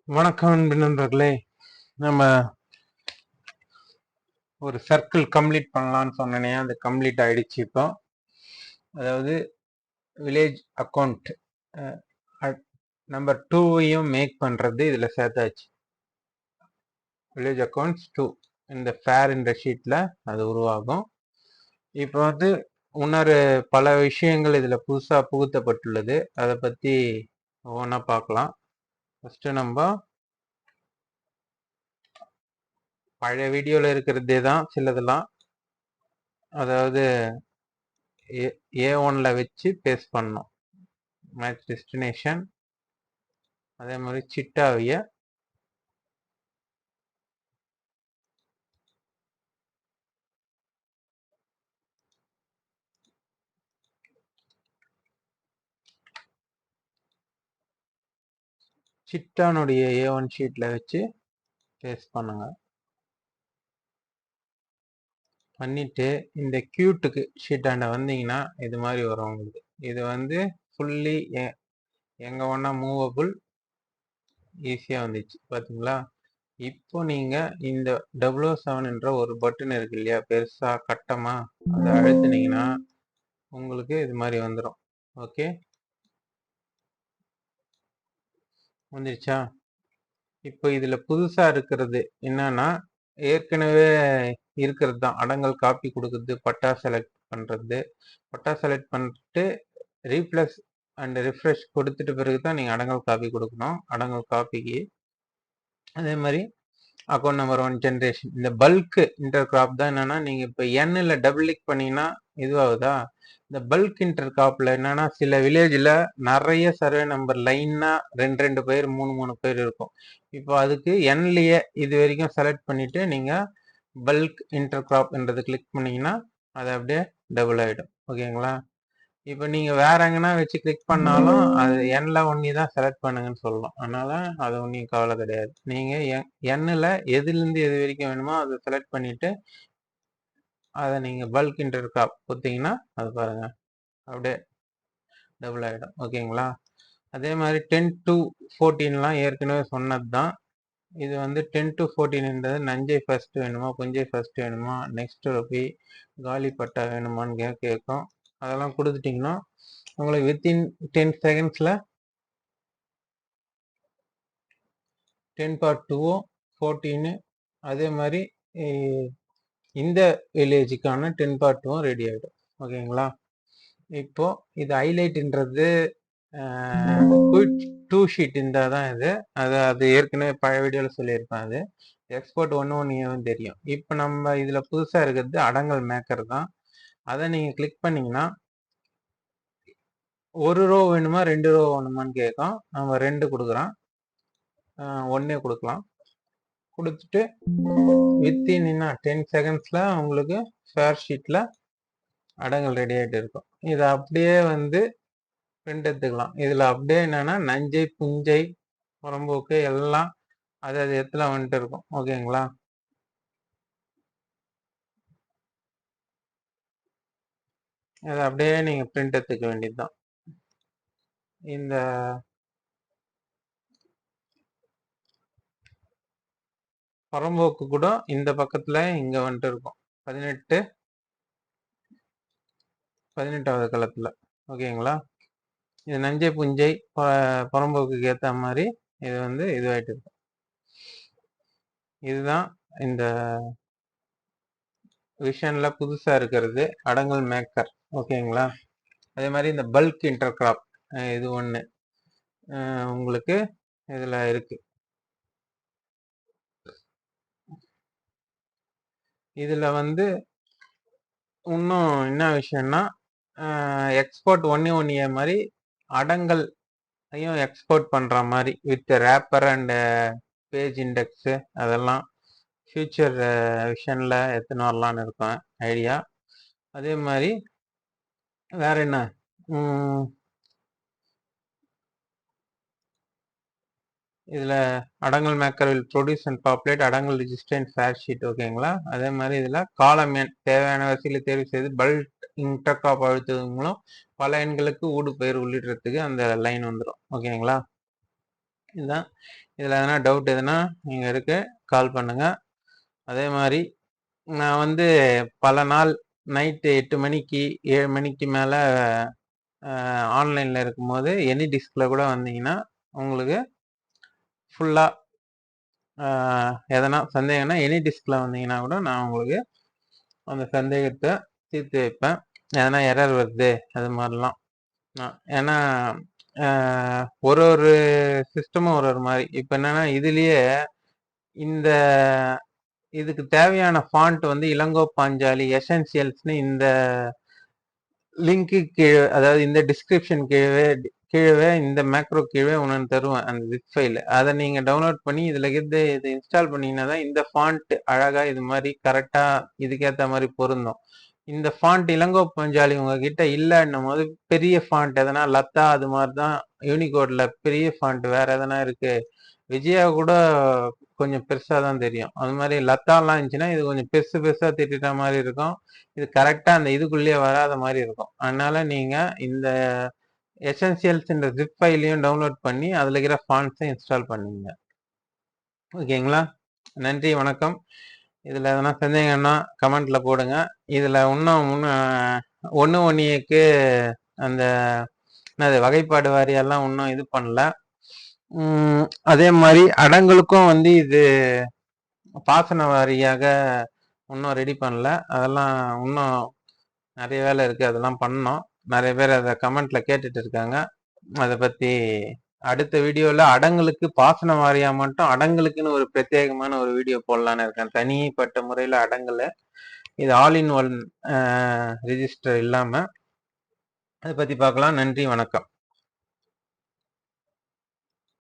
வணக்கம் அன்பு நண்பர்களே. நம்ம ஒரு சர்க்கிள் கம்ப்ளீட் பண்ணலாம்னு சொன்னேனே, அது கம்ப்ளீட் ஆயிடுச்சு. இப்போ அதாவது வில்லேஜ் அக்கௌண்ட் நம்பர் 2வையும் மேக் பண்றது இதுல சேர்த்தாச்சு. வில்லேஜ் அக்கௌண்ட்ஸ் 2 இந்த ஃபேர் என்ற ஷீட்ல அது உருவாகும். இப்போ வந்து இன்னொரு பல விஷயங்கள் இதுல புதுசா புகுத்தப்பட்டுள்ளது. அதை பத்தி ஒவ்வொன்றா பார்க்கலாம். ஃபர்ஸ்ட் நம்ம பழைய வீடியோல இருக்கிறதே தான் சிலதெல்லாம், அதாவது A1ல வச்சு பேஸ்ட் பண்ணோம். மேட்ச் டெஸ்டினேஷன், அதே மாதிரி சிட்டாவிய சிட்டானுடைய A1 ஷீட்ல வச்சு பேஸ்ட் பண்ணுங்க. பண்ணிட்டு இந்த கியூட்டுக்கு ஷீட்டாண்ட வந்தீங்கன்னா இது மாதிரி வரும் உங்களுக்கு. இது வந்து ஃபுல்லி எங்க வேணா மூவபிள், ஈஸியா வந்துச்சு பாத்தீங்களா. இப்போ நீங்க இந்த 007 என்ற ஒரு பட்டன் இருக்கு இல்லையா, பெருசா கட்டமா, அதை அழுத்தினீங்கன்னா உங்களுக்கு இது மாதிரி வந்துடும். ஓகே, வந்துருச்சா? இப்போ இதுல புதுசா இருக்கிறது என்னன்னா, ஏற்கனவே இருக்கிறது தான். அடங்கல் காப்பி கொடுக்குறது, பட்டா செலக்ட் பண்றது. பட்டா செலக்ட் பண்ணிட்டு ரீப்ளஸ் அண்ட் ரிஃப்ரெஷ் கொடுத்துட்டு பிறகு தான் நீங்க அடங்கல் காப்பி கொடுக்கணும். அடங்கல் காப்பிக்கு அதே மாதிரி அக்கௌண்ட் நம்பர் 1 ஜென்ரேஷன், இந்த பல்க் இன்டர் கிராப் தான். என்னன்னா, நீங்க இப்ப எண்ணில் டபுள் கிளிக் பண்ணீங்கன்னா இதுவாகுதா. இந்த பல்க் இன்டர் கிராப்ல என்னன்னா, சில வில்லேஜ்ல நிறைய சர்வே நம்பர் லைன்னா 2 பேர் 3 பேர் இருக்கும். இப்போ அதுக்கு எண்ணிலேயே இது வரைக்கும் செலக்ட் பண்ணிட்டு நீங்க பல்க் இன்டர் கிராப் என்றது கிளிக் பண்ணீங்கன்னா அது அப்படியே டபுள் ஆயிடும். ஓகேங்களா. இப்போ நீங்க வேற எங்கன்னா வச்சு கிளிக் பண்ணாலும் அது எண்ணில் ஒன்னி தான் செலக்ட் பண்ணுங்கன்னு சொல்லலாம். அதனால அது ஒன்றும் கவலை கிடையாது. நீங்க எண்ணில் எதுலேருந்து எது வரைக்கும் வேணுமோ அதை செலக்ட் பண்ணிட்டு அதை நீங்க பல்க் இன்டர் கிராப் கொடுத்தீங்கன்னா அது பாருங்க அப்படியே டபுள் ஆகிடும். ஓகேங்களா. அதே மாதிரி 10 to 14லாம் ஏற்கனவே சொன்னது தான். இது வந்து 10 to 14ன்றது நஞ்சை ஃபர்ஸ்ட் வேணுமா, புஞ்சை ஃபர்ஸ்ட் வேணுமா, நெக்ஸ்ட் ரூபி காலி பட்டா வேணுமான்னு கேட்கும். அதெல்லாம் கொடுத்துட்டிங்கன்னா உங்களுக்கு வித்தின் 10 செகண்ட்ஸில் 10/2 14 அதே மாதிரி இந்த வில்லேஜுக்கான 10/2 ரெடி ஆகிடும். ஓகேங்களா. இப்போ இது ஹைலைட்ன்றது 2 ஷீட் இருந்தால் தான் இது. அது ஏற்கனவே பழைய வீடியோவில் சொல்லியிருப்பேன். அது எக்ஸ்போர்ட் 1 தெரியும். இப்போ நம்ம இதில் புதுசாக இருக்கிறது அடங்கல் மேக்கர் தான். அதை நீங்கள் கிளிக் பண்ணிங்கன்னா ஒரு ரோ வேணுமா 2 ரோ வேணுமான்னு கேட்கும். நம்ம 2 கொடுக்குறோம், 1 கொடுக்கலாம். கொடுத்துட்டு வித்தின் 10 செகண்ட்ஸில் உங்களுக்கு ஃபேர் ஷீட்டில் அடங்கல் ரெடி ஆகிட்டு இருக்கும். இதை அப்படியே வந்து பிரிண்ட் எடுத்துக்கலாம். இதில் அப்படியே என்னன்னா நஞ்சை புஞ்சை புறம்போக்கு எல்லாம் அது இடத்துல வந்துட்டு இருக்கும். ஓகேங்களா. அதை அப்படியே நீங்கள் பிரிண்ட் எடுத்துக்க வேண்டியது தான். இந்த புறம்போக்கு கூட இந்த பக்கத்தில் இங்கே வந்துட்டு இருக்கும் 18வது களத்தில். ஓகேங்களா. இது நஞ்சை புஞ்சை புறம்போக்குக்கு ஏற்ற மாதிரி இது வந்து இதுவாயிட்டு இருக்கும். இதுதான் இந்த விஷன்ல புதுசா இருக்கிறது அடங்கல் மேக்கர். ஓகேங்களா. அதே மாதிரி இந்த பல்க் இன்டர் கிராப் இது ஒன்று உங்களுக்கு இதில் இருக்கு. இதில் வந்து இன்னும் என்ன விஷயம்னா, எக்ஸ்போர்ட் 1 மாதிரி அடங்கல் எக்ஸ்போர்ட் பண்ணுற மாதிரி with wrapper and page index அதெல்லாம் ஃபியூச்சர் விஷனில் எத்தனை வரலான்னு இருக்கும் ஐடியா. அதே மாதிரி வேற என்ன, இதில் அடங்கல் maker will produce and populate அடங்கல் ரிஜிஸ்டர் அண்ட் ஃபேர் ஷீட். ஓகேங்களா. அதே மாதிரி இதில் காலம் எண் தேவையான வரிசையில் தேர்வு செய்து பல்க் இன்டர்கிராப் அழுத்தது மூலம் பல எண்களுக்கு ஊடு பெயர் உள்ளிடுறதுக்கு அந்த லைன் வந்துடும். ஓகேங்களா. இதுதான். இதில் எதனா டவுட் எதுனா நீங்கள் இருக்கு கால் பண்ணுங்க. அதே மாதிரி நான் வந்து பல நாள் நைட்டு 8 மணிக்கு 7 மணிக்கு மேலே ஆன்லைனில் இருக்கும்போது எனி டிஸ்கில் கூட வந்தீங்கன்னா உங்களுக்கு ஃபுல்லாக எதனா சந்தேகம்னா எனி டிஸ்கில் வந்தீங்கன்னா கூட நான் உங்களுக்கு அந்த சந்தேகத்தை தீர்த்து வைப்பேன். எதனா எரர் வருது அது மாதிரிலாம். ஏன்னா ஒரு ஒரு சிஸ்டமும் ஒரு ஒரு மாதிரி. இப்போ என்னன்னா இதுலேயே இந்த இதுக்கு தேவையான ஃபாண்ட் வந்து இளங்கோ பாஞ்சாலி எசென்சியல்ஸ்னு இந்த லிங்க்கு கீழே, அதாவது இந்த டிஸ்கிரிப்ஷன் கீழே இந்த மேக்ரோ கீழே ஒன்று தருவேன் அந்த ஜிப் ஃபைல். அதை நீங்கள் டவுன்லோட் பண்ணி இதில் இருந்து இது இன்ஸ்டால் பண்ணிங்கன்னா தான் இந்த ஃபாண்ட் அழகாக இது மாதிரி கரெக்டாக இதுக்கேற்ற மாதிரி பொருந்தும். இந்த ஃபாண்ட் இளங்கோ பஞ்சாலி உங்ககிட்ட இல்லைன்னும் போது பெரிய ஃபாண்ட் எதனா லத்தா அது மாதிரி தான் யூனிகோடில் பெரிய ஃபாண்ட் வேற எதனா இருக்கு. விஜயா கூட கொஞ்சம் பெருசாக தான் தெரியும். அது மாதிரி லத்தாலாம் இருந்துச்சுன்னா இது கொஞ்சம் பெருசு பெருசாக திட்டுற மாதிரி இருக்கும். இது கரெக்டாக அந்த இதுக்குள்ளேயே வராத மாதிரி இருக்கும். அதனால நீங்கள் இந்த எசென்சியல்ஸ் இந்த ஜிப் ஃபைலையும் டவுன்லோட் பண்ணி அதில் இருக்கிற ஃபாண்ட்ஸை இன்ஸ்டால் பண்ணுங்க. ஓகேங்களா? நன்றி, வணக்கம். இதில் எதனா சந்தேகம்னா கமெண்ட்டில் போடுங்க. இதில் இன்னும் ஒன்று ஒன்றியக்கு அந்த என்னது வகைப்பாடு வாரியெல்லாம் இன்னும் இது பண்ணல. அதே மாதிரி அடங்களுக்கும் வந்து இது பாசன வாரியாக இன்னும் ரெடி பண்ணல. அதெல்லாம் இன்னும் நிறைய வேலை இருக்குது, அதெல்லாம் பண்ணோம். நிறைய பேர் அதை கமெண்ட்டில் கேட்டுட்டு இருக்காங்க. அதை பற்றி அடுத்த வீடியோவில் அடங்களுக்கு பாசன வாரியாக மட்டும் அடங்களுக்குன்னு ஒரு பிரத்யேகமான ஒரு வீடியோ போடலான்னு இருக்கேன். தனிப்பட்ட முறையில் அடங்கலை, இது ஆல் இன் ஒன் ரிஜிஸ்டர் இல்லாமல். அதை பற்றி பார்க்கலாம். நன்றி, வணக்கம்.